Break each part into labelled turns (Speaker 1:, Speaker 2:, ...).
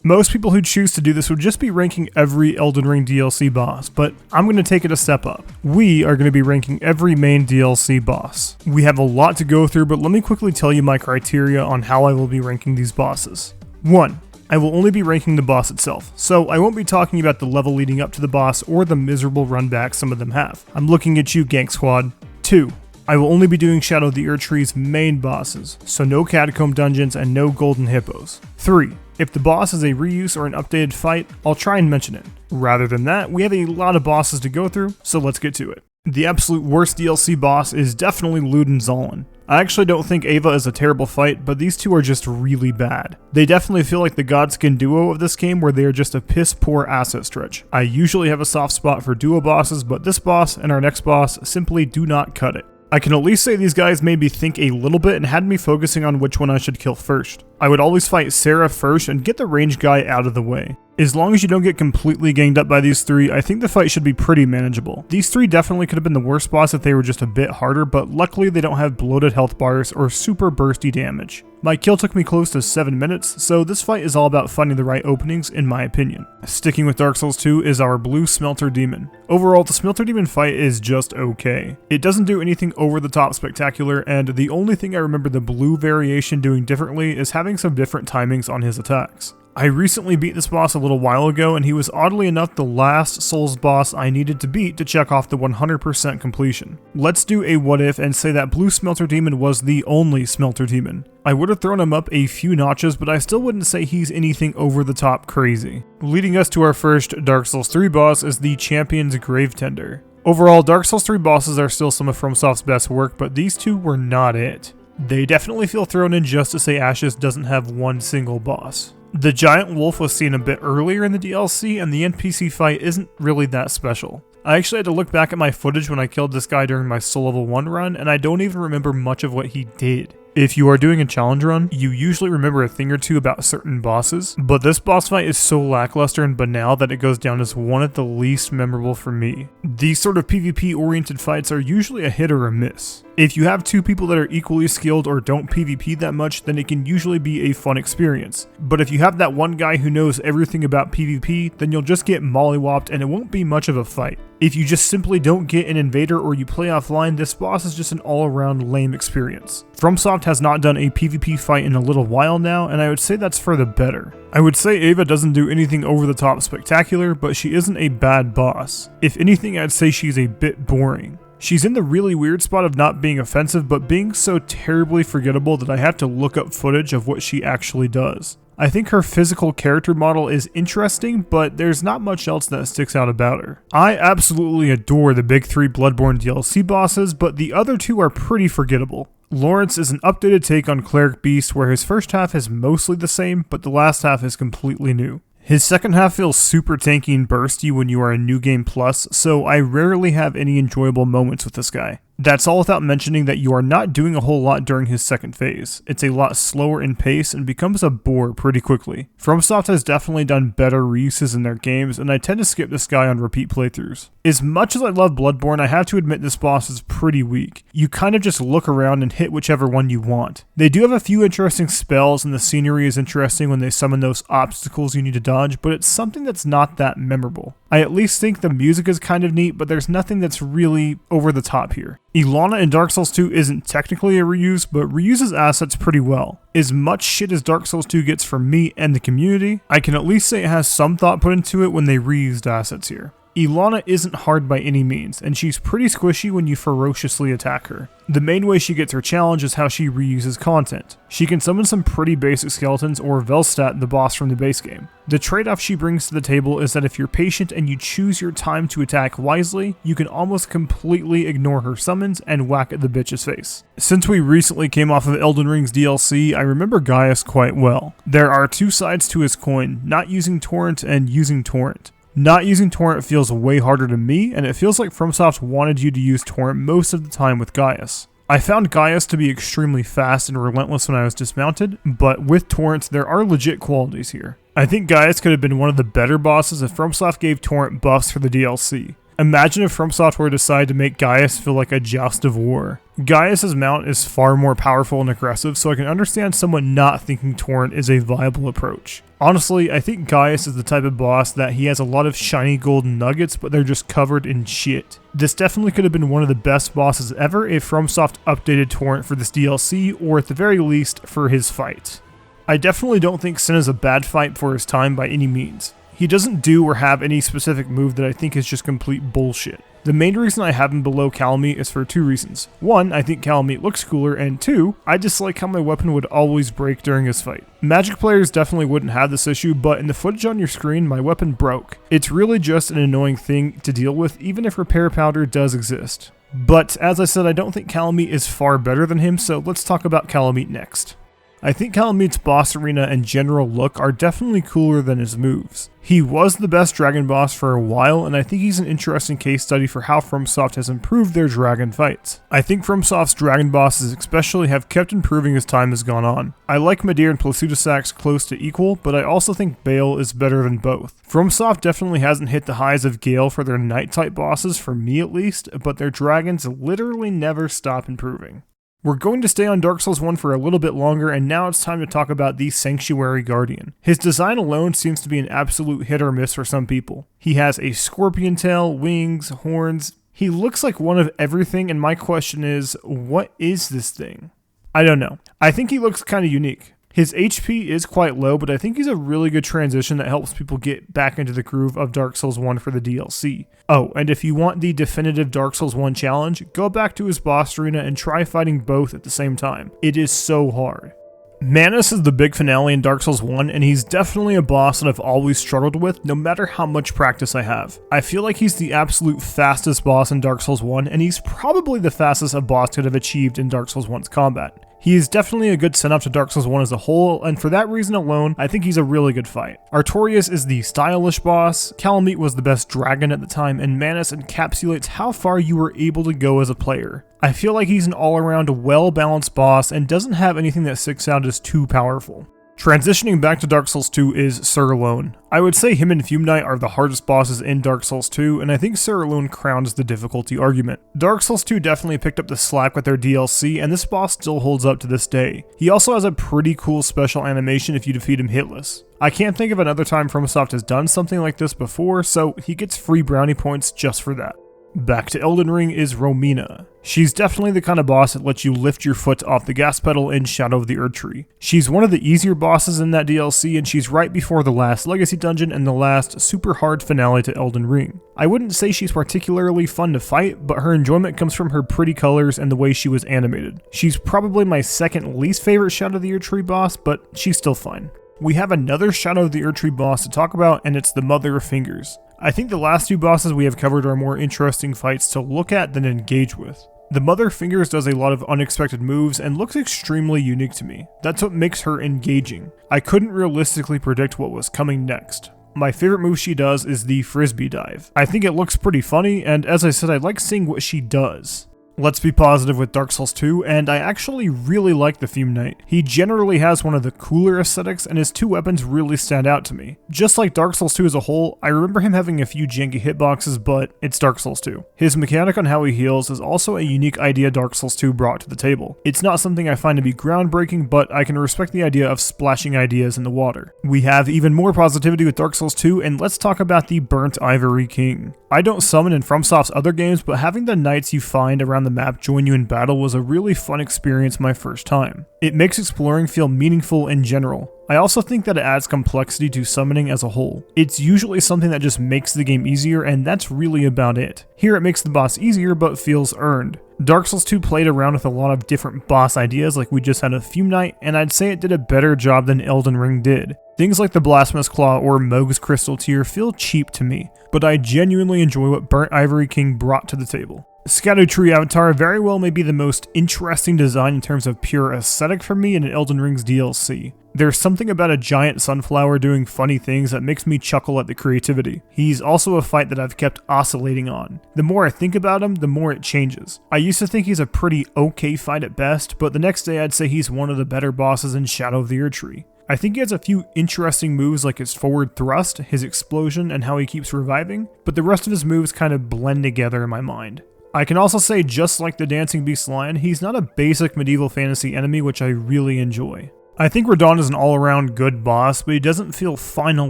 Speaker 1: Most people who choose to do this would just be ranking every Elden Ring DLC boss, but I'm going to take it a step up. We are going to be ranking every main DLC boss. We have a lot to go through, but let me quickly tell you my criteria on how I will be ranking these bosses. 1. I will only be ranking the boss itself, so I won't be talking about the level leading up to the boss or the miserable runback some of them have. I'm looking at you, Gank Squad. 2. I will only be doing Shadow of the Erdtree's main bosses, so no Catacomb dungeons and no Golden Hippos. 3. If the boss is a reuse or an updated fight, I'll try and mention it. Rather than that, we have a lot of bosses to go through, so let's get to it. The absolute worst DLC boss is definitely Luden Zolin. I actually don't think Ava is a terrible fight, but these two are just really bad. They definitely feel like the Godskin duo of this game where they are just a piss poor asset stretch. I usually have a soft spot for duo bosses, but this boss and our next boss simply do not cut it. I can at least say these guys made me think a little bit and had me focusing on which one I should kill first. I would always fight Sarah first and get the range guy out of the way. As long as you don't get completely ganged up by these three, I think the fight should be pretty manageable. These three definitely could have been the worst boss if they were just a bit harder, but luckily they don't have bloated health bars or super bursty damage. My kill took me close to 7 minutes, so this fight is all about finding the right openings in my opinion. Sticking with Dark Souls 2 is our Blue Smelter Demon. Overall, the Smelter Demon fight is just okay. It doesn't do anything over the top spectacular, and the only thing I remember the blue variation doing differently is having some different timings on his attacks. I recently beat this boss a little while ago, and he was oddly enough the last Souls boss I needed to beat to check off the 100% completion. Let's do a what if and say that Blue Smelter Demon was the only Smelter Demon. I would have thrown him up a few notches, but I still wouldn't say he's anything over the top crazy. Leading us to our first Dark Souls 3 boss is the Champion's Gravetender. Overall, Dark Souls 3 bosses are still some of FromSoft's best work, but these two were not it. They definitely feel thrown in just to say Ashes doesn't have one single boss. The giant wolf was seen a bit earlier in the DLC, and the NPC fight isn't really that special. I actually had to look back at my footage when I killed this guy during my Soul Level 1 run, and I don't even remember much of what he did. If you are doing a challenge run, you usually remember a thing or two about certain bosses, but this boss fight is so lackluster and banal that it goes down as one of the least memorable for me. These sort of PvP oriented fights are usually a hit or a miss. If you have two people that are equally skilled or don't PvP that much, then it can usually be a fun experience. But if you have that one guy who knows everything about PvP, then you'll just get mollywopped and it won't be much of a fight. If you just simply don't get an invader or you play offline, this boss is just an all-around lame experience. FromSoft has not done a PvP fight in a little while now, and I would say that's for the better. I would say Ava doesn't do anything over the top spectacular, but she isn't a bad boss. If anything, I'd say she's a bit boring. She's in the really weird spot of not being offensive, but being so terribly forgettable that I have to look up footage of what she actually does. I think her physical character model is interesting, but there's not much else that sticks out about her. I absolutely adore the big 3 Bloodborne DLC bosses, but the other two are pretty forgettable. Lawrence is an updated take on Cleric Beast where his first half is mostly the same, but the last half is completely new. His second half feels super tanky and bursty when you are in New Game Plus, so I rarely have any enjoyable moments with this guy. That's all without mentioning that you are not doing a whole lot during his second phase. It's a lot slower in pace and becomes a bore pretty quickly. FromSoft has definitely done better reuses in their games, and I tend to skip this guy on repeat playthroughs. As much as I love Bloodborne, I have to admit this boss is pretty weak. You kind of just look around and hit whichever one you want. They do have a few interesting spells, and the scenery is interesting when they summon those obstacles you need to dodge, but it's something that's not that memorable. I at least think the music is kind of neat, but there's nothing that's really over the top here. Ilana in Dark Souls 2 isn't technically a reuse, but reuses assets pretty well. As much shit as Dark Souls 2 gets from me and the community, I can at least say it has some thought put into it when they reused assets here. Ilana isn't hard by any means, and she's pretty squishy when you ferociously attack her. The main way she gets her challenge is how she reuses content. She can summon some pretty basic skeletons or Velstadt, the boss from the base game. The trade-off she brings to the table is that if you're patient and you choose your time to attack wisely, you can almost completely ignore her summons and whack at the bitch's face. Since we recently came off of Elden Ring's DLC, I remember Gaius quite well. There are two sides to his coin, not using Torrent and using Torrent. Not using Torrent feels way harder to me, and it feels like FromSoft wanted you to use Torrent most of the time with Gaius. I found Gaius to be extremely fast and relentless when I was dismounted, but with Torrents there are legit qualities here. I think Gaius could have been one of the better bosses if FromSoft gave Torrent buffs for the DLC. Imagine if From Software decided to make Gaius feel like a joust of war. Gaius' mount is far more powerful and aggressive, so I can understand someone not thinking Torrent is a viable approach. Honestly, I think Gaius is the type of boss that he has a lot of shiny golden nuggets, but they're just covered in shit. This definitely could have been one of the best bosses ever if FromSoft updated Torrent for this DLC, or at the very least, for his fight. I definitely don't think Sin is a bad fight for his time by any means. He doesn't do or have any specific move that I think is just complete bullshit. The main reason I have him below Calamite is for two reasons. One, I think Calamite looks cooler, and two, I dislike how my weapon would always break during his fight. Magic players definitely wouldn't have this issue, but in the footage on your screen, my weapon broke. It's really just an annoying thing to deal with, even if repair powder does exist. But as I said, I don't think Calamite is far better than him, so let's talk about Calamite next. I think Calamite's boss arena and general look are definitely cooler than his moves. He was the best dragon boss for a while, and I think he's an interesting case study for how FromSoft has improved their dragon fights. I think FromSoft's dragon bosses especially have kept improving as time has gone on. I like Midir and Placidusax close to equal, but I also think Bale is better than both. FromSoft definitely hasn't hit the highs of Gale for their knight-type bosses, for me at least, but their dragons literally never stop improving. We're going to stay on Dark Souls 1 for a little bit longer, and now it's time to talk about the Sanctuary Guardian. His design alone seems to be an absolute hit or miss for some people. He has a scorpion tail, wings, horns. He looks like one of everything, and my question is, what is this thing? I don't know. I think he looks kind of unique. His HP is quite low, but I think he's a really good transition that helps people get back into the groove of Dark Souls 1 for the DLC. Oh, and if you want the definitive Dark Souls 1 challenge, go back to his boss arena and try fighting both at the same time. It is so hard. Manus is the big finale in Dark Souls 1, and he's definitely a boss that I've always struggled with, no matter how much practice I have. I feel like he's the absolute fastest boss in Dark Souls 1, and he's probably the fastest a boss could have achieved in Dark Souls 1's combat. He is definitely a good setup to Dark Souls 1 as a whole, and for that reason alone, I think he's a really good fight. Artorias is the stylish boss, Calamite was the best dragon at the time, and Manus encapsulates how far you were able to go as a player. I feel like he's an all-around well-balanced boss and doesn't have anything that sticks out as too powerful. Transitioning back to Dark Souls 2 is Sir Alone. I would say him and Fume Knight are the hardest bosses in Dark Souls 2, and I think Sir Alone crowns the difficulty argument. Dark Souls 2 definitely picked up the slack with their DLC, and this boss still holds up to this day. He also has a pretty cool special animation if you defeat him hitless. I can't think of another time FromSoft has done something like this before, so he gets free brownie points just for that. Back to Elden Ring is Romina. She's definitely the kind of boss that lets you lift your foot off the gas pedal in Shadow of the Erdtree. She's one of the easier bosses in that DLC, and she's right before the last Legacy Dungeon and the last super hard finale to Elden Ring. I wouldn't say she's particularly fun to fight, but her enjoyment comes from her pretty colors and the way she was animated. She's probably my second least favorite Shadow of the Erdtree boss, but she's still fine. We have another Shadow of the Erdtree boss to talk about, and it's the Mother of Fingers. I think the last two bosses we have covered are more interesting fights to look at than engage with. The Mother of Fingers does a lot of unexpected moves and looks extremely unique to me. That's what makes her engaging. I couldn't realistically predict what was coming next. My favorite move she does is the Frisbee Dive. I think it looks pretty funny, and as I said, I like seeing what she does. Let's be positive with Dark Souls 2, and I actually really like the Fume Knight. He generally has one of the cooler aesthetics, and his two weapons really stand out to me. Just like Dark Souls 2 as a whole, I remember him having a few janky hitboxes, but it's Dark Souls 2. His mechanic on how he heals is also a unique idea Dark Souls 2 brought to the table. It's not something I find to be groundbreaking, but I can respect the idea of splashing ideas in the water. We have even more positivity with Dark Souls 2, and let's talk about the Burnt Ivory King. I don't summon in FromSoft's other games, but having the knights you find around the map join you in battle was a really fun experience my first time. It makes exploring feel meaningful in general. I also think that it adds complexity to summoning as a whole. It's usually something that just makes the game easier, and that's really about it. Here it makes the boss easier but feels earned. Dark Souls 2 played around with a lot of different boss ideas like we just had a Fume Knight, and I'd say it did a better job than Elden Ring did. Things like the Blasphemous Claw or Mohg's Crystal Tear feel cheap to me, but I genuinely enjoy what Burnt Ivory King brought to the table. Scadutree Tree Avatar very well may be the most interesting design in terms of pure aesthetic for me in an Elden Ring's DLC. There's something about a giant sunflower doing funny things that makes me chuckle at the creativity. He's also a fight that I've kept oscillating on. The more I think about him, the more it changes. I used to think he's a pretty okay fight at best, but the next day I'd say he's one of the better bosses in Shadow of the Erdtree. I think he has a few interesting moves like his forward thrust, his explosion, and how he keeps reviving, but the rest of his moves kind of blend together in my mind. I can also say, just like the Dancing Beast Lion, he's not a basic medieval fantasy enemy, which I really enjoy. I think Radahn is an all-around good boss, but he doesn't feel final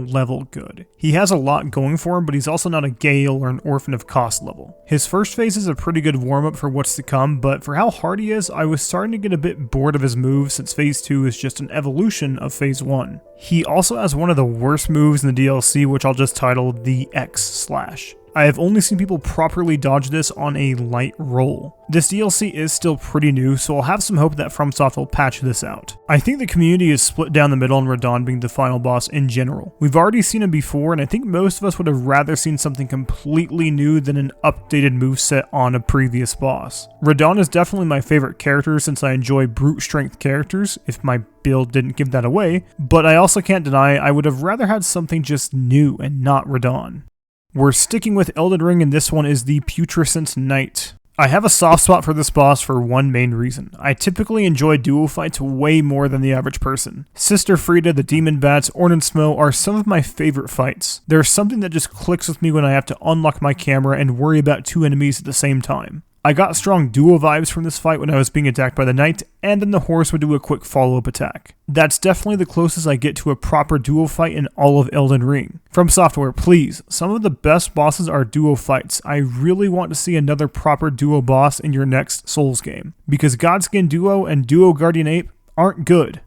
Speaker 1: level good. He has a lot going for him, but he's also not a Gale or an Orphan of Cost level. His first phase is a pretty good warm-up for what's to come, but for how hard he is, I was starting to get a bit bored of his moves since phase 2 is just an evolution of phase 1. He also has one of the worst moves in the DLC, which I'll just title the X-Slash. I have only seen people properly dodge this on a light roll. This DLC is still pretty new, so I'll have some hope that FromSoft will patch this out. I think the community is split down the middle on Radahn being the final boss in general. We've already seen him before, and I think most of us would have rather seen something completely new than an updated moveset on a previous boss. Radahn is definitely my favorite character since I enjoy brute strength characters, if my build didn't give that away, but I also can't deny I would have rather had something just new and not Radahn. We're sticking with Elden Ring, and this one is the Putrescent Knight. I have a soft spot for this boss for one main reason. I typically enjoy duo fights way more than the average person. Sister Frida, the Demon Bats, Ornnsmo are some of my favorite fights. There's something that just clicks with me when I have to unlock my camera and worry about two enemies at the same time. I got strong duo vibes from this fight when I was being attacked by the knight, and then the horse would do a quick follow-up attack. That's definitely the closest I get to a proper duo fight in all of Elden Ring. From Software, please, some of the best bosses are duo fights. I really want to see another proper duo boss in your next Souls game, because Godskin Duo and Duo Guardian Ape aren't good.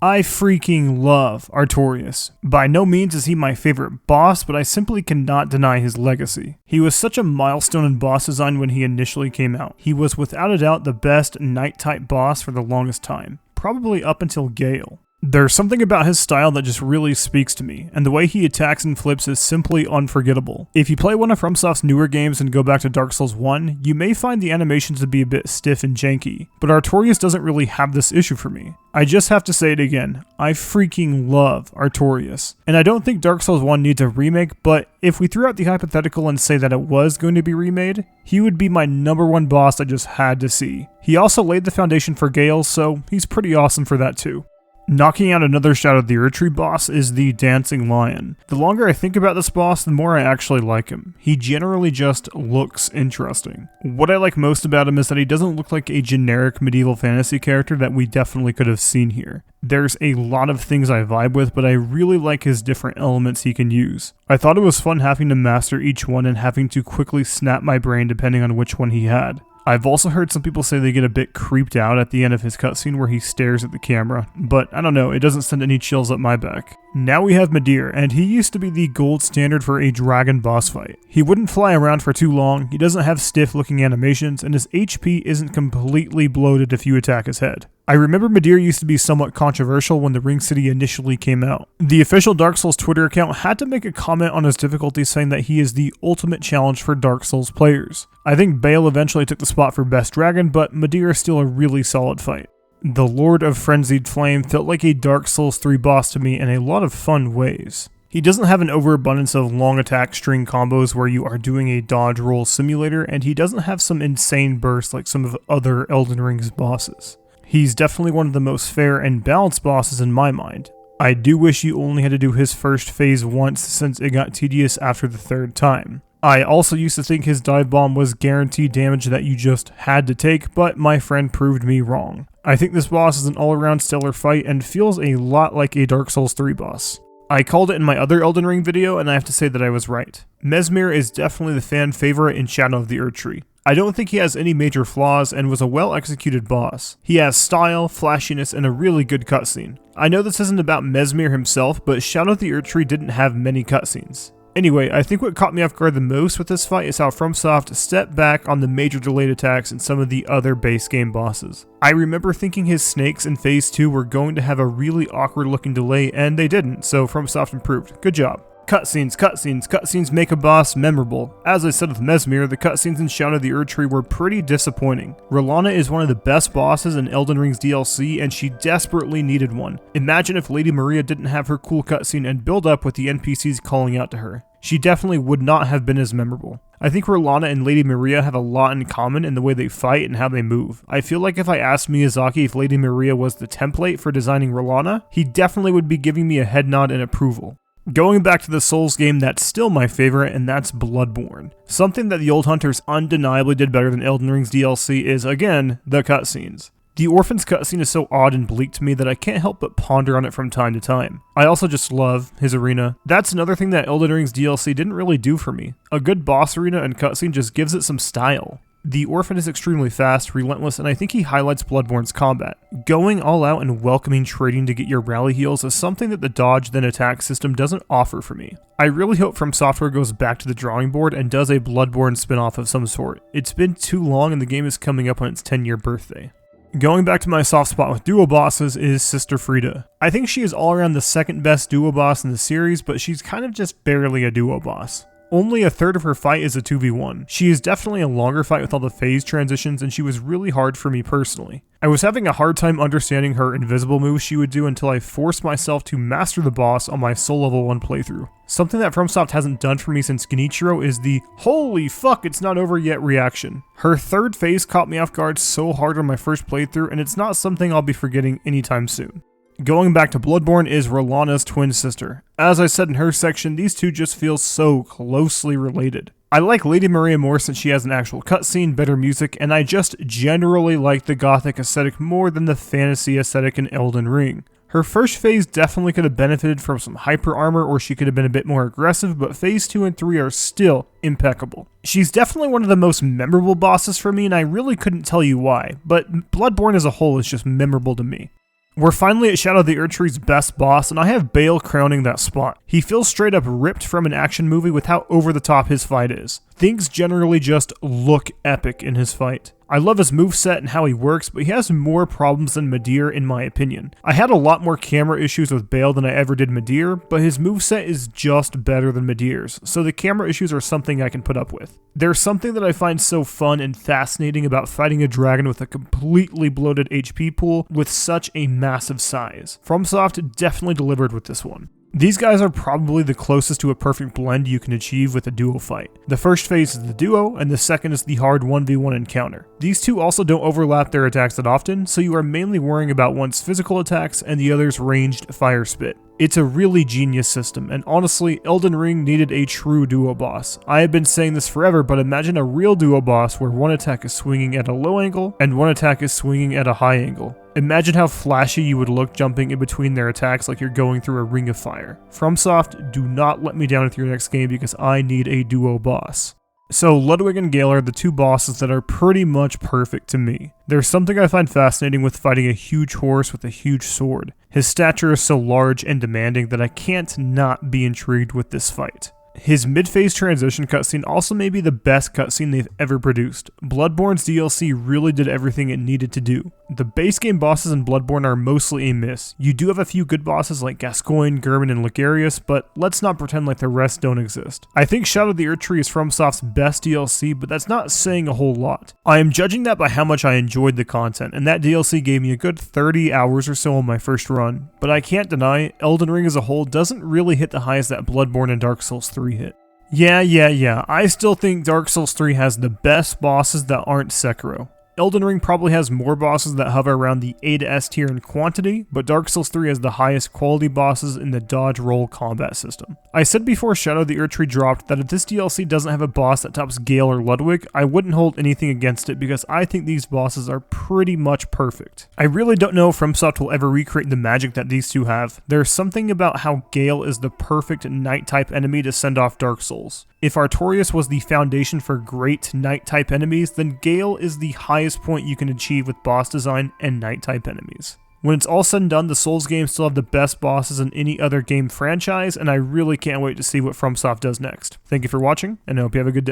Speaker 1: I freaking love Artorias. By no means is he my favorite boss, but I simply cannot deny his legacy. He was such a milestone in boss design when he initially came out. He was without a doubt the best knight-type boss for the longest time, probably up until Gale. There's something about his style that just really speaks to me, and the way he attacks and flips is simply unforgettable. If you play one of FromSoft's newer games and go back to Dark Souls 1, you may find the animations to be a bit stiff and janky, but Artorias doesn't really have this issue for me. I just have to say it again, I freaking love Artorias. And I don't think Dark Souls 1 needs a remake, but if we threw out the hypothetical and say that it was going to be remade, he would be my #1 boss I just had to see. He also laid the foundation for Gale, so he's pretty awesome for that too. Knocking out another Shadow of the Erdtree boss is the Dancing Lion. The longer I think about this boss, the more I actually like him. He generally just looks interesting. What I like most about him is that he doesn't look like a generic medieval fantasy character that we definitely could have seen here. There's a lot of things I vibe with, but I really like his different elements he can use. I thought it was fun having to master each one and having to quickly snap my brain depending on which one he had. I've also heard some people say they get a bit creeped out at the end of his cutscene where he stares at the camera, but I don't know, it doesn't send any chills up my back. Now we have Midir, and he used to be the gold standard for a dragon boss fight. He wouldn't fly around for too long, he doesn't have stiff looking animations, and his HP isn't completely bloated if you attack his head. I remember Midir used to be somewhat controversial when the Ring City initially came out. The official Dark Souls Twitter account had to make a comment on his difficulty saying that he is the ultimate challenge for Dark Souls players. I think Bale eventually took the spot for Best Dragon, but Midir is still a really solid fight. The Lord of Frenzied Flame felt like a Dark Souls 3 boss to me in a lot of fun ways. He doesn't have an overabundance of long attack string combos where you are doing a dodge roll simulator, and he doesn't have some insane bursts like some of other Elden Ring's bosses. He's definitely one of the most fair and balanced bosses in my mind. I do wish you only had to do his first phase once since it got tedious after the third time. I also used to think his dive bomb was guaranteed damage that you just had to take, but my friend proved me wrong. I think this boss is an all-around stellar fight and feels a lot like a Dark Souls 3 boss. I called it in my other Elden Ring video, and I have to say that I was right. Mesmir is definitely the fan favorite in Shadow of the Erdtree. I don't think he has any major flaws and was a well-executed boss. He has style, flashiness, and a really good cutscene. I know this isn't about Mesmir himself, but Shadow of the Erdtree didn't have many cutscenes. Anyway, I think what caught me off guard the most with this fight is how FromSoft stepped back on the major delayed attacks in some of the other base game bosses. I remember thinking his snakes in Phase 2 were going to have a really awkward looking delay, and they didn't, so FromSoft improved. Good job. Cutscenes make a boss memorable. As I said with Mesmir, the cutscenes in Shadow of the Erdtree were pretty disappointing. R'hllana is one of the best bosses in Elden Ring's DLC, and she desperately needed one. Imagine if Lady Maria didn't have her cool cutscene and build up with the NPCs calling out to her. She definitely would not have been as memorable. I think Rolana and Lady Maria have a lot in common in the way they fight and how they move. I feel like if I asked Miyazaki if Lady Maria was the template for designing Rolana, he definitely would be giving me a head nod in approval. Going back to the Souls game that's still my favorite, and that's Bloodborne. Something that the old hunters undeniably did better than Elden Ring's DLC is, again, the cutscenes. The Orphan's cutscene is so odd and bleak to me that I can't help but ponder on it from time to time. I also just love his arena. That's another thing that Elden Ring's DLC didn't really do for me. A good boss arena and cutscene just gives it some style. The Orphan is extremely fast, relentless, and I think he highlights Bloodborne's combat. Going all out and welcoming trading to get your rally heals is something that the dodge then attack system doesn't offer for me. I really hope From Software goes back to the drawing board and does a Bloodborne spin-off of some sort. It's been too long and the game is coming up on its 10-year birthday. Going back to my soft spot with duo bosses is Sister Frieda. I think she is all around the second best duo boss in the series, but she's kind of just barely a duo boss. Only a third of her fight is a 2v1. She is definitely a longer fight with all the phase transitions, and she was really hard for me personally. I was having a hard time understanding her invisible moves she would do until I forced myself to master the boss on my Soul Level 1 playthrough. Something that FromSoft hasn't done for me since Genichiro is the "holy fuck, it's not over yet" reaction. Her third phase caught me off guard so hard on my first playthrough, and it's not something I'll be forgetting anytime soon. Going back to Bloodborne is Rolana's twin sister. As I said in her section, these two just feel so closely related. I like Lady Maria more since she has an actual cutscene, better music, and I just generally like the gothic aesthetic more than the fantasy aesthetic in Elden Ring. Her first phase definitely could have benefited from some hyper armor, or she could have been a bit more aggressive, but phase 2 and 3 are still impeccable. She's definitely one of the most memorable bosses for me, and I really couldn't tell you why, but Bloodborne as a whole is just memorable to me. We're finally at Shadow of the Erdtree's best boss, and I have Bale crowning that spot. He feels straight up ripped from an action movie with how over the top his fight is. Things generally just look epic in his fight. I love his moveset and how he works, but he has more problems than Midir in my opinion. I had a lot more camera issues with Bale than I ever did Midir, but his moveset is just better than Midir's, so the camera issues are something I can put up with. There's something that I find so fun and fascinating about fighting a dragon with a completely bloated HP pool with such a massive size. FromSoft definitely delivered with this one. These guys are probably the closest to a perfect blend you can achieve with a duo fight. The first phase is the duo, and the second is the hard 1v1 encounter. These two also don't overlap their attacks that often, so you are mainly worrying about one's physical attacks and the other's ranged fire spit. It's a really genius system, and honestly, Elden Ring needed a true duo boss. I have been saying this forever, but imagine a real duo boss where one attack is swinging at a low angle, and one attack is swinging at a high angle. Imagine how flashy you would look jumping in between their attacks like you're going through a ring of fire. FromSoft, do not let me down with your next game because I need a duo boss. So Ludwig and Gale are the two bosses that are pretty much perfect to me. There's something I find fascinating with fighting a huge horse with a huge sword. His stature is so large and demanding that I can't not be intrigued with this fight. His mid-phase transition cutscene also may be the best cutscene they've ever produced. Bloodborne's DLC really did everything it needed to do. The base game bosses in Bloodborne are mostly a miss. You do have a few good bosses like Gascoigne, Gehrman, and Ligarius, but let's not pretend like the rest don't exist. I think Shadow of the Erdtree is FromSoft's best DLC, but that's not saying a whole lot. I am judging that by how much I enjoyed the content, and that DLC gave me a good 30 hours or so on my first run. But I can't deny, Elden Ring as a whole doesn't really hit the highs that Bloodborne and Dark Souls 3 hit. Yeah, I still think Dark Souls 3 has the best bosses that aren't Sekiro. Elden Ring probably has more bosses that hover around the A to S tier in quantity, but Dark Souls 3 has the highest quality bosses in the dodge roll combat system. I said before Shadow of the Erdtree dropped that if this DLC doesn't have a boss that tops Gale or Ludwig, I wouldn't hold anything against it because I think these bosses are pretty much perfect. I really don't know if FromSoft will ever recreate the magic that these two have. There's something about how Gale is the perfect Knight-type enemy to send off Dark Souls. If Artorias was the foundation for great Knight-type enemies, then Gale is the highest point you can achieve with boss design and Knight-type enemies. When it's all said and done, the Souls games still have the best bosses in any other game franchise, and I really can't wait to see what FromSoft does next. Thank you for watching, and I hope you have a good day.